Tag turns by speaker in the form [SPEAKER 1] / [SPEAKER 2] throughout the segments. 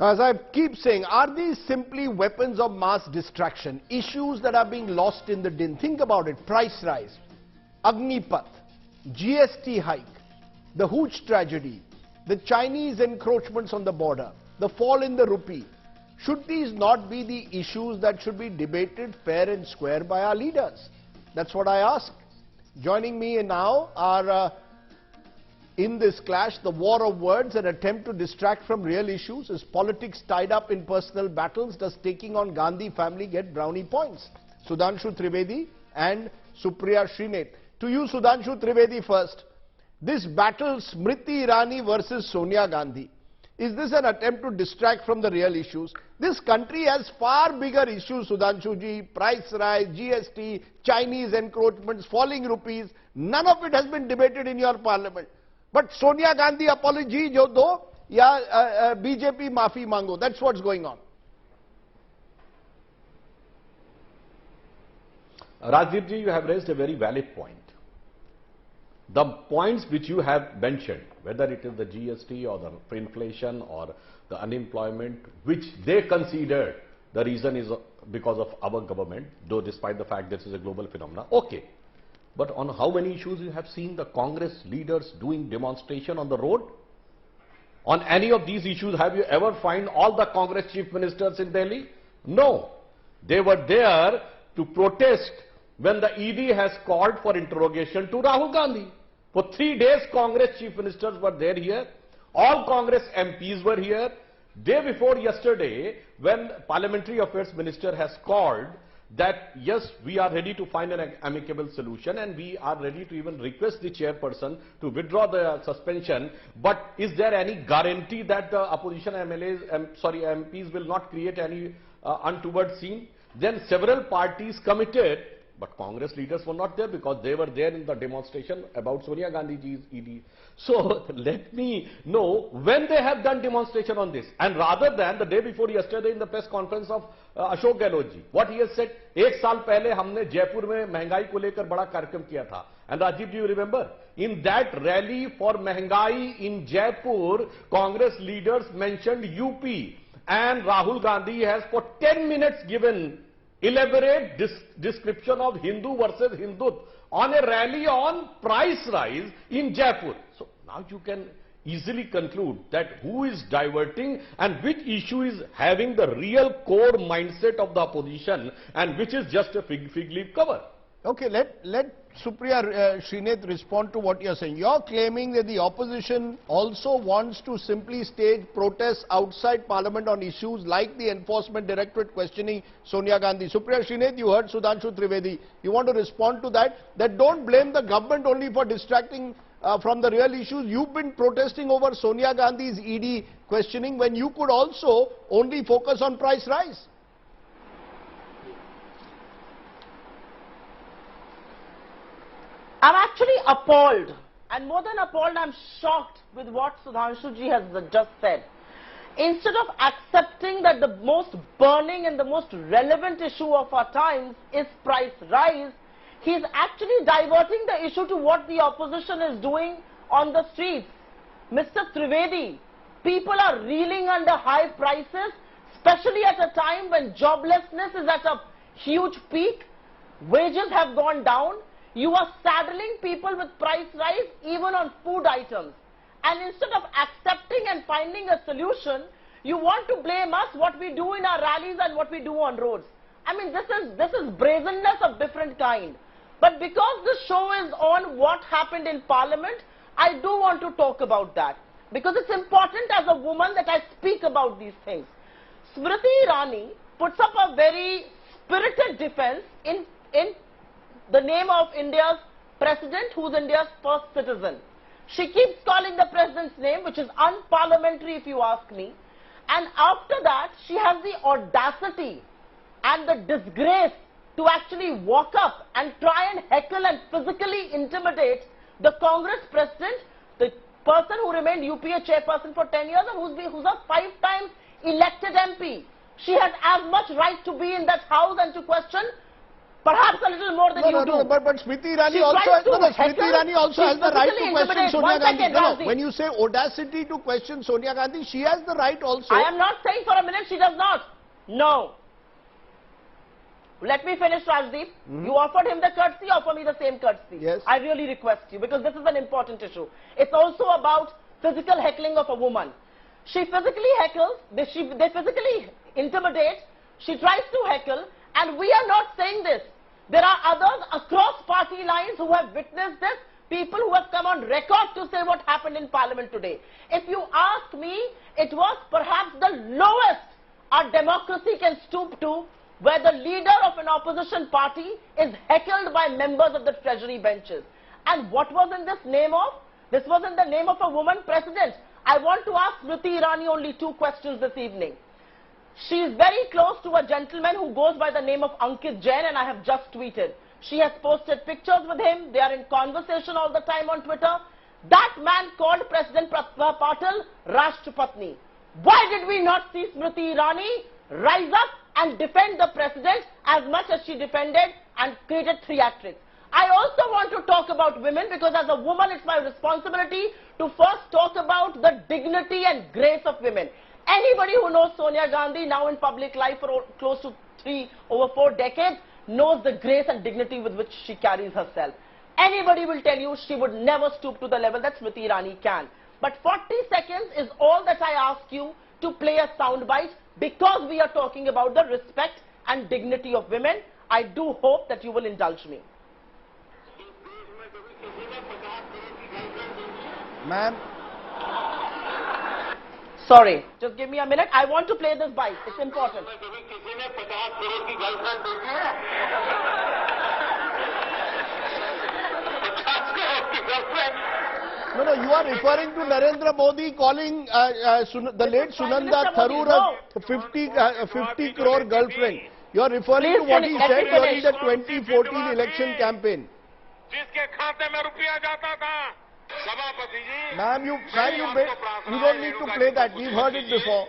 [SPEAKER 1] As I keep saying, are these simply weapons of mass distraction? Issues that are being lost in the din. Think about it. Price rise, Agnipath, GST hike, the Hooch tragedy, the Chinese encroachments on the border, the fall in the rupee. Should these not be the issues that should be debated fair and square by our leaders? That's what I ask. Joining me now are in this clash, the war of words, an attempt to distract from real issues. Is politics tied up in personal battles? Does taking on Gandhi family get brownie points? Sudhanshu Trivedi and Supriya Srinath. To you, Sudhanshu Trivedi first. This battle, Smriti Irani versus Sonia Gandhi, is this an attempt to distract from the real issues? This country has far bigger issues, Sudhanshu ji. Price rise, GST, Chinese encroachments, falling rupees. None of it has been debated in your parliament. But Sonia Gandhi apology jo do, ya BJP maafi mango. That's what's going on.
[SPEAKER 2] Rajdeep ji, you have raised a very valid point. The points which you have mentioned, whether it is the GST or the inflation or the unemployment, which they considered the reason is because of our government, though despite the fact this is a global phenomenon, okay. But on how many issues you have seen the Congress leaders doing demonstration on the road? On any of these issues, have you ever find all the Congress chief ministers in Delhi? No. They were there to protest when the ED has called for interrogation to Rahul Gandhi. For 3 days, Congress chief ministers were there here. All Congress MPs were here. Day before yesterday, when Parliamentary Affairs Minister has called that, yes, we are ready to find an amicable solution and we are ready to even request the chairperson to withdraw the suspension. But is there any guarantee that the opposition MPs will not create any untoward scene? Then several parties committed, but Congress leaders were not there because they were there in the demonstration about Sonia Gandhi's ED. So let me know when they have done demonstration on this. And rather than the day before yesterday in the press conference of Ashok Gehlot ji, what he has said, एक साल पहले हमने जयपुर में महंगाई को लेकर बड़ा कार्यक्रम किया था. And Rajdeep, do you remember? In that rally for महंगाई in Jaipur, Congress leaders mentioned UP, and Rahul Gandhi has for 10 minutes given elaborate description of Hindu versus Hindutva on a rally on price rise in Jaipur. So now you can easily conclude that who is diverting and which issue is having the real core mindset of the opposition and which is just a fig leaf cover.
[SPEAKER 1] Okay, let Supriya Srinath respond to what you're saying. You're claiming that the opposition also wants to simply stage protests outside Parliament on issues like the Enforcement Directorate questioning Sonia Gandhi. Supriya Srinath, you heard Sudhanshu Trivedi. You want to respond to that? That don't blame the government only for distracting from the real issues. You've been protesting over Sonia Gandhi's ED questioning when you could also only focus on price rise.
[SPEAKER 3] I'm actually appalled, and more than appalled, I'm shocked with what Sudhanshu ji has just said. Instead of accepting that the most burning and the most relevant issue of our times is price rise, he's actually diverting the issue to what the opposition is doing on the streets. Mr. Trivedi, people are reeling under high prices, especially at a time when joblessness is at a huge peak, wages have gone down. You are saddling people with price rise even on food items. And instead of accepting and finding a solution, you want to blame us what we do in our rallies and what we do on roads. I mean, this is brazenness of different kind. But because the show is on what happened in Parliament, I do want to talk about that. Because it's important as a woman that I speak about these things. Smriti Irani puts up a very spirited defense in the name of India's president, who's India's first citizen. She keeps calling the president's name, which is unparliamentary if you ask me. And after that, she has the audacity and the disgrace to actually walk up and try and heckle and physically intimidate the Congress president, the person who remained UPA chairperson for 10 years and who's a 5-time elected MP. She has as much right to be in that house and to question Perhaps a little more than you do.
[SPEAKER 1] But Smriti Irani
[SPEAKER 3] She
[SPEAKER 1] also
[SPEAKER 3] tries
[SPEAKER 1] has,
[SPEAKER 3] to
[SPEAKER 1] Smriti
[SPEAKER 3] heckle.
[SPEAKER 1] Irani also
[SPEAKER 3] She
[SPEAKER 1] has the right to
[SPEAKER 3] physically
[SPEAKER 1] question
[SPEAKER 3] intimidates.
[SPEAKER 1] Sonia
[SPEAKER 3] One
[SPEAKER 1] Gandhi.
[SPEAKER 3] second, Rajdeep.
[SPEAKER 1] When you say audacity to question Sonia Gandhi, she has the right also.
[SPEAKER 3] I am not saying for a minute she does not. No. Let me finish, Rajdeep. You offered him the courtesy, offer me the same courtesy.
[SPEAKER 1] Yes.
[SPEAKER 3] I really request you, because this is an important issue. It's also about physical heckling of a woman. She physically heckles, they physically intimidate, she tries to heckle, and we are not saying this. There are others across party lines who have witnessed this, people who have come on record to say what happened in Parliament today. If you ask me, it was perhaps the lowest our democracy can stoop to, where the leader of an opposition party is heckled by members of the treasury benches. And what was in this name of? This was in the name of a woman president. I want to ask Smriti Irani only 2 questions this evening. She is very close to a gentleman who goes by the name of Ankit Jain, and I have just tweeted. She has posted pictures with him. They are in conversation all the time on Twitter. That man called President Pratibha Patil Rashtrapatni. Why did we not see Smriti Irani rise up and defend the president as much as she defended and created theatrics? I also want to talk about women, because as a woman it's my responsibility to first talk about the dignity and grace of women. Anybody who knows Sonia Gandhi now in public life for close to over 4 decades knows the grace and dignity with which she carries herself. Anybody will tell you she would never stoop to the level that Smriti Irani can. But 40 seconds is all that I ask you to play a soundbite, because we are talking about the respect and dignity of women. I do hope that you will indulge me.
[SPEAKER 1] Ma'am.
[SPEAKER 3] Sorry, just give me a minute. I want to play this bite. It's important.
[SPEAKER 1] No, you are referring to Narendra Modi calling the late Sunanda Tharoor a 50 crore girlfriend. You are referring to what he said during the 2014 election campaign. Ma'am, you don't need to play that. We've heard it before.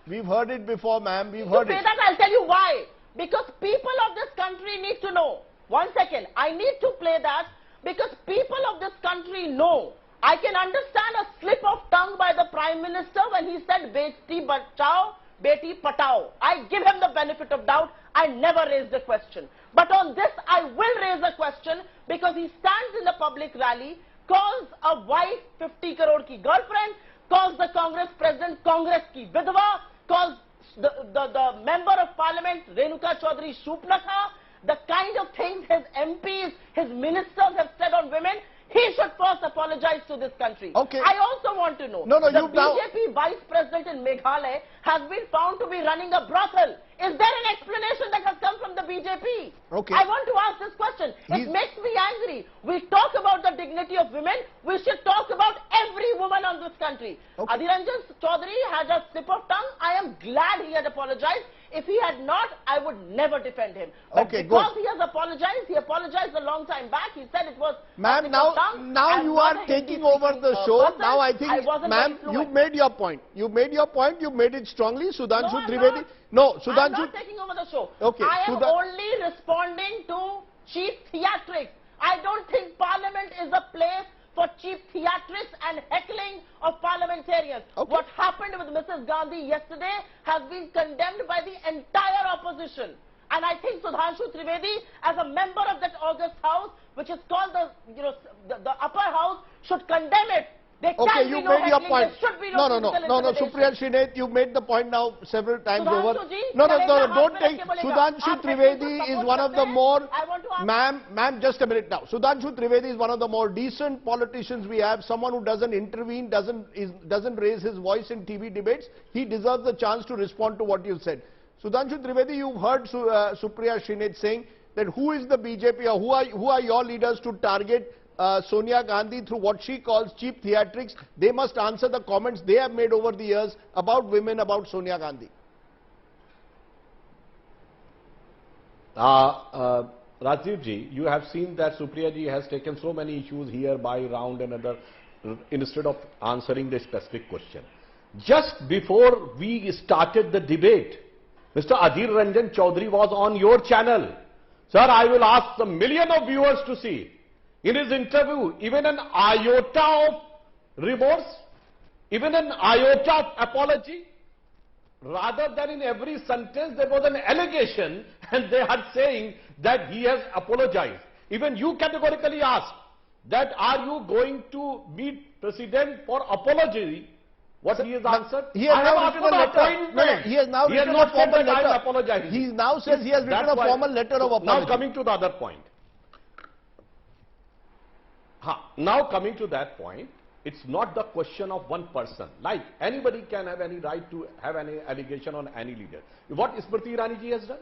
[SPEAKER 1] We've heard it before, ma'am. We've heard it.
[SPEAKER 3] To play that, I'll tell you why. Because people of this country need to know. 1 second. I need to play that because people of this country know. I can understand a slip of tongue by the Prime Minister when he said Beti Bachao, Beti Patao. I give him the benefit of doubt. I never raised a question. But on this, I will raise a question, because he stands in a public rally, calls a wife 50 crore ki girlfriend, calls the Congress president Congress ki vidwa, calls the member of parliament Renuka Chaudhary Shupnakha, the kind of things his MPs, his ministers have said on women. He should first apologize to this country.
[SPEAKER 1] Okay.
[SPEAKER 3] I also want to know, the BJP vice president in Meghalaya has been found to be running a brothel. Is there an explanation that has come from the BJP?
[SPEAKER 1] Okay.
[SPEAKER 3] I want to ask this question. It makes me angry. We talk about the dignity of women. We should talk about every woman on this country.
[SPEAKER 1] Okay.
[SPEAKER 3] Adhir Ranjan Chowdhury had a slip of tongue. I am glad he had apologized. If he had not, I would never defend him. But
[SPEAKER 1] Okay,
[SPEAKER 3] because
[SPEAKER 1] good.
[SPEAKER 3] he apologized a long time back. He said it was
[SPEAKER 1] Ma'am, now you are taking over the show. Now I think, ma'am, you made your point. You made your point. You made it strongly. Sudhanshu Trivedi. No, Sudhanshu.
[SPEAKER 3] I'm not taking over the show.
[SPEAKER 1] Okay,
[SPEAKER 3] I am only responding to cheap theatrics. I don't think Parliament is a place for cheap theatrics and heckling of parliamentarians.
[SPEAKER 1] Okay.
[SPEAKER 3] What happened with Mrs. Gandhi yesterday has been condemned by the entire opposition. And I think Sudhanshu Trivedi, as a member of that august house, which is called the upper house, should condemn it. There
[SPEAKER 1] Okay, you made your point.
[SPEAKER 3] There should be no
[SPEAKER 1] Supriya Srinath, you made the point now several times over.
[SPEAKER 3] Sudhanshu ji,
[SPEAKER 1] No,
[SPEAKER 3] chalega,
[SPEAKER 1] don't
[SPEAKER 3] aap
[SPEAKER 1] take.
[SPEAKER 3] mere ke bolega.
[SPEAKER 1] Sudhanshu
[SPEAKER 3] Aap
[SPEAKER 1] Trivedi
[SPEAKER 3] heckling
[SPEAKER 1] is
[SPEAKER 3] ko
[SPEAKER 1] one of the
[SPEAKER 3] support
[SPEAKER 1] more,
[SPEAKER 3] karte hain. I want to ask.
[SPEAKER 1] ma'am, just a minute now. Sudhanshu Trivedi is one of the more decent politicians we have, someone who doesn't intervene, doesn't raise his voice in TV debates. He deserves the chance to respond to what you said. Sudhanshu Trivedi, you've heard Supriya Srinath saying that who is the BJP or who are your leaders to target Sonia Gandhi through what she calls cheap theatrics. They must answer the comments they have made over the years about women, about Sonia Gandhi.
[SPEAKER 2] Rajdeep ji, you have seen that Supriya ji has taken so many issues here by round and other instead of answering the specific question. Just before we started the debate, Mr. Adhir Ranjan Chowdhury was on your channel. Sir, I will ask the million of viewers to see. In his interview, even an iota of remorse, even an iota of apology, rather than in every sentence there was an allegation and they are saying that he has apologized. Even you categorically asked that are you going to meet President for apology? What he has answered?
[SPEAKER 1] He has now written a letter. No, he has now written a formal letter.
[SPEAKER 2] I apologize.
[SPEAKER 1] He now says he has written a formal letter of apology.
[SPEAKER 2] Now coming to the other point. Now coming to that point, it's not the question of one person. Like anybody can have any right to have any allegation on any leader. What Smriti Irani ji has done?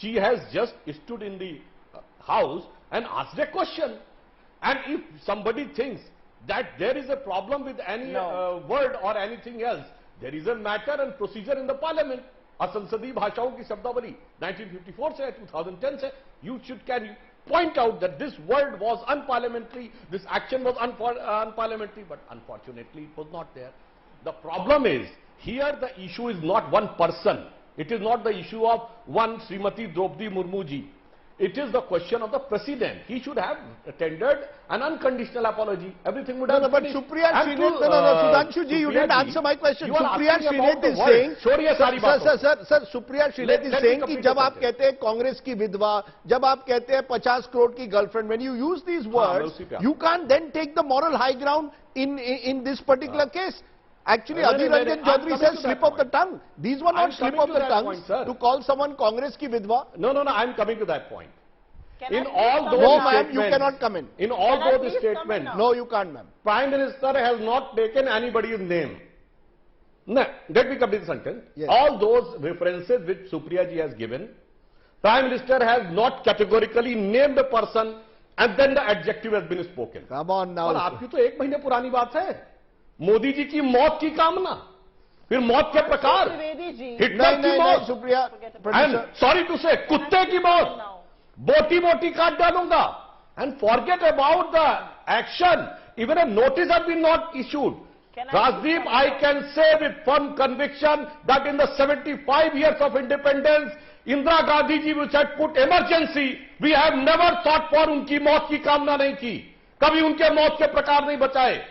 [SPEAKER 2] She has just stood in the house and asked a question. And if somebody thinks that there is a problem with any word or anything else, there is a matter and procedure in the parliament. असंसदीय भाषाओं की शब्दावली 1954 से 2010 से, you can point out that this word was unparliamentary, this action was unparliamentary, but unfortunately it was not there. The problem is, here the issue is not one person. It is not the issue of one Srimati Draupadi Murmu ji. It is the question of the president. He should have tendered an unconditional apology. Everything would have
[SPEAKER 1] but Supriya Srinath, Sudhanshu ji, you didn't answer my question. Supriya Srinath is saying, sir, Supriya Srinath is saying कि जब आप कहते हैं कांग्रेस की विधवा, जब आप कहते हैं 50 करोड़ की girlfriend, when you use these words, you can't then take the moral high ground in this particular case. Actually, Adhir Ranjan Chowdhury says slip of the tongue. These were not slip of the tongue to call someone Congress ki vidwa.
[SPEAKER 2] No, I am coming to that point.
[SPEAKER 3] In all those
[SPEAKER 1] no, ma'am, you cannot come in.
[SPEAKER 2] In all those statements,
[SPEAKER 1] no, you can't, ma'am.
[SPEAKER 2] Prime Minister has not taken anybody's name. No, let me complete the sentence.
[SPEAKER 1] Yes.
[SPEAKER 2] All those references which Supriya ji has given, Prime Minister has not categorically named a person and then the adjective has been spoken.
[SPEAKER 1] Come on now.
[SPEAKER 2] और आपकी तो एक महीने पुरानी बात है. मोदी जी की मौत की कामना, फिर मौत के प्रकार, हिटलर की मौत,
[SPEAKER 1] सुप्रिया,
[SPEAKER 2] एंड सॉरी टू से कुत्ते की मौत, बोटी बोटी काट डालूंगा, and forget about the action. Even a notice has been not issued. Rajdeep, I can say with firm conviction that in the 75 years of independence, Indira Gandhi ji which had put emergency, we have never thought for उनकी मौत की कामना नहीं की, कभी उनके मौत के प्रकार नहीं बचाए.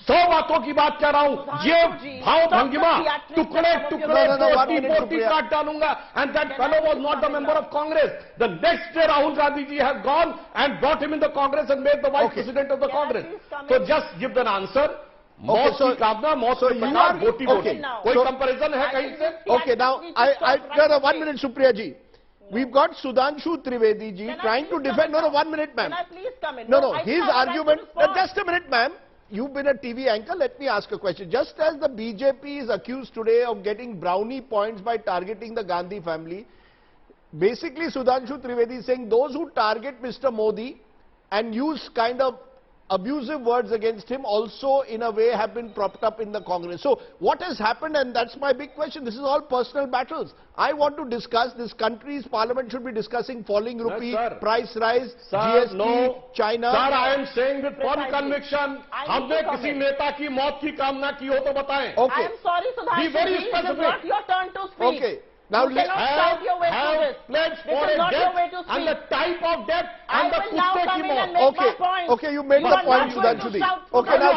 [SPEAKER 2] 100 बातों की बात कर रहा हूं. ये भाव भंगिमा, टुकड़े टुकड़े बोटी बोटी काट डालूंगा. And that fellow was not the member of Congress. The next day Rahul Gandhi ji has gone and brought him in the Congress and made the vice president of the Congress. So just give the answer. मौत की कामना, मौत के प्रकार, बोटी बोटी. कोई comparison है कहीं से?
[SPEAKER 1] Okay, now no, 1 minute, Supriya ji. We've got Sudhanshu Trivedi ji trying to defend. No, 1 minute, ma'am.
[SPEAKER 3] Can I please come in?
[SPEAKER 1] No, his argument. Just a minute, ma'am. You've been a TV anchor. Let me ask a question. Just as the BJP is accused today of getting brownie points by targeting the Gandhi family, basically Sudhanshu Trivedi is saying those who target Mr. Modi and use kind of abusive words against him also in a way have been propped up in the Congress. So what has happened, and that's my big question, this is all personal battles. I want to discuss, this country's parliament should be discussing falling rupee, price rise, GST, China.
[SPEAKER 2] Sir, I am saying with firm conviction, हमने किसी नेता की मौत की कामना की हो तो बताएं.
[SPEAKER 1] Okay.
[SPEAKER 3] I am sorry, Sudhanshu, it is not your turn to speak.
[SPEAKER 1] Okay. Now
[SPEAKER 3] you cannot shout your way through this.
[SPEAKER 2] Pledged
[SPEAKER 3] This
[SPEAKER 2] for
[SPEAKER 3] is
[SPEAKER 2] a
[SPEAKER 3] not your
[SPEAKER 2] death
[SPEAKER 3] way to speak.
[SPEAKER 2] and the type of death and the
[SPEAKER 3] I will now
[SPEAKER 2] kutte
[SPEAKER 3] come
[SPEAKER 2] ki
[SPEAKER 3] in and
[SPEAKER 2] maut.
[SPEAKER 3] make my point.
[SPEAKER 1] Okay, you made the point, Sudhanshu ji. Okay, now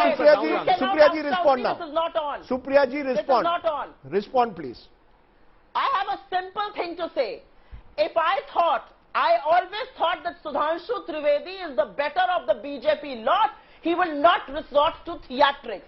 [SPEAKER 1] Supriya ji respond now.
[SPEAKER 3] This is not on.
[SPEAKER 1] Supriya ji respond.
[SPEAKER 3] This is not on.
[SPEAKER 1] Respond, please.
[SPEAKER 3] I have a simple thing to say. If I always thought that Sudhanshu Trivedi is the better of the BJP lot, he will not resort to theatrics.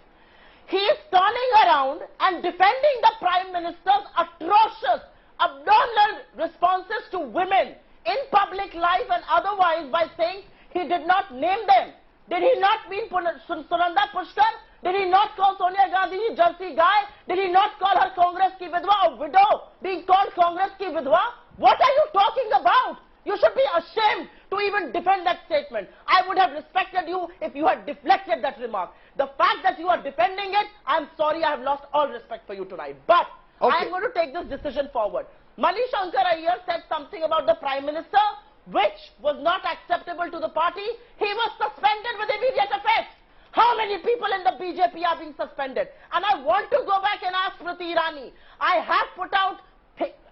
[SPEAKER 3] He is turning around and defending the Prime Minister's atrocious, abnormal responses to women in public life and otherwise by saying he did not name them. Did he not mean Sunanda Pushkar? Did he not call Sonia Gandhi a Jersey guy? Did he not call her Congress ki vidwa, a widow being called Congress ki vidwa? What are you talking about? You should be ashamed to even defend that statement. I would have respected you if you had deflected that remark. The fact that you are defending it, I'm sorry, I have lost all respect for you tonight. But I am going to take this decision forward. Manish Shankar Iyer said something about the Prime Minister which was not acceptable to the party. He was suspended with immediate effect. How many people in the BJP are being suspended? And I want to go back and ask Smriti Irani. I have put out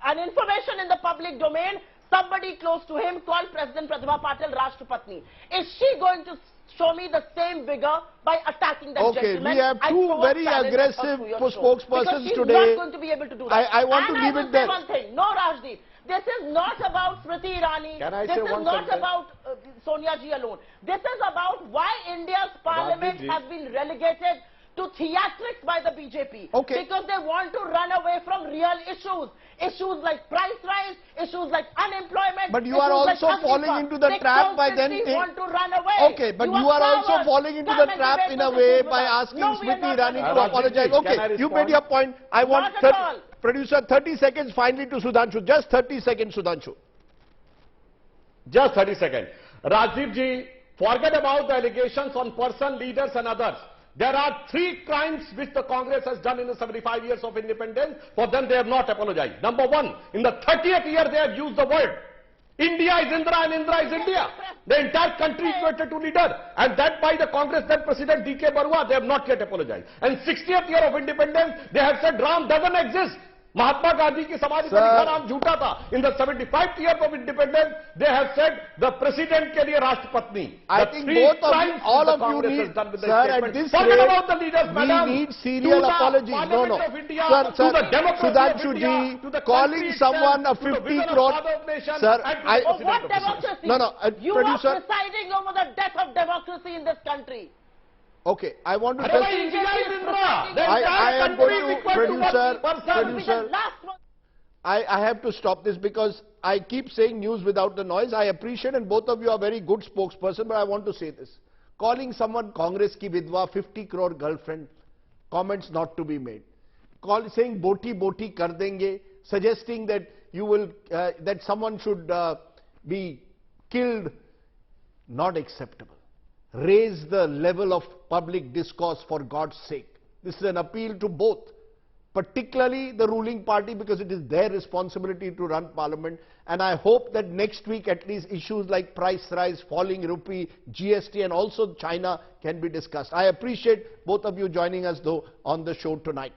[SPEAKER 3] an information in the public domain, somebody close to him called President Pratibha Patil Rashtrapatni. Is she going to show me the same vigor by attacking that gentleman?
[SPEAKER 1] We have two very aggressive spokespersons today.
[SPEAKER 3] Not going to be able to do that.
[SPEAKER 1] I want to leave it there.
[SPEAKER 3] One thing. No, Rajdeep. This is not about Smriti Irani. This is not about Sonia Ji alone. This is about why India's parliament has been relegated to theatrics by the BJP. Because they want to run away from real issues. Issues like price rise, issues like unemployment.
[SPEAKER 1] But you are also falling into the trap by then...
[SPEAKER 3] They want to run away.
[SPEAKER 1] Okay, but you are also falling into the trap in a way by asking Smriti Irani to apologize. Okay, you made your point. I want... Producer, 30 seconds finally to Sudhanshu. Just 30 seconds, Sudhanshu.
[SPEAKER 2] Just 30 seconds. Rajdeep ji, forget about the allegations on person, leaders and others. There are 3 crimes which the Congress has done in the 75 years of independence. For them, they have not apologized. Number 1, in the 30th year, they have used the word India is Indra and Indra is India. The entire country is equated to leader. And that by the Congress then President D.K. Barua, they have not yet apologized. And 60th year of independence, they have said Ram doesn't exist. Mahatma Gandhi ki Samadhi par likha naam jhota tha. In the 75th year of independence, they have said the president ke liye Rashtrapatni.
[SPEAKER 1] I think both of you, all of you need, sir, at this rate, we need serial apologies. No. Sir, Sudhanshu ji, calling someone a 50 crore, sir,
[SPEAKER 3] what democracy?
[SPEAKER 1] No,
[SPEAKER 3] you
[SPEAKER 1] producer,
[SPEAKER 3] are presiding over the death of democracy in this country.
[SPEAKER 1] Okay, I want to just... I am going to, producer, I have to stop this because I keep saying news without the noise. I appreciate, and both of you are very good spokesperson, but I want to say this. Calling someone Congress ki vidwa, 50 crore girlfriend, comments not to be made. Saying boti kar denge, suggesting that you will, that someone should be killed, not acceptable. Raise the level of public discourse for God's sake. This is an appeal to both, particularly the ruling party, because it is their responsibility to run parliament. And I hope that next week at least issues like price rise, falling rupee, GST and also China can be discussed. I appreciate both of you joining us though on the show tonight.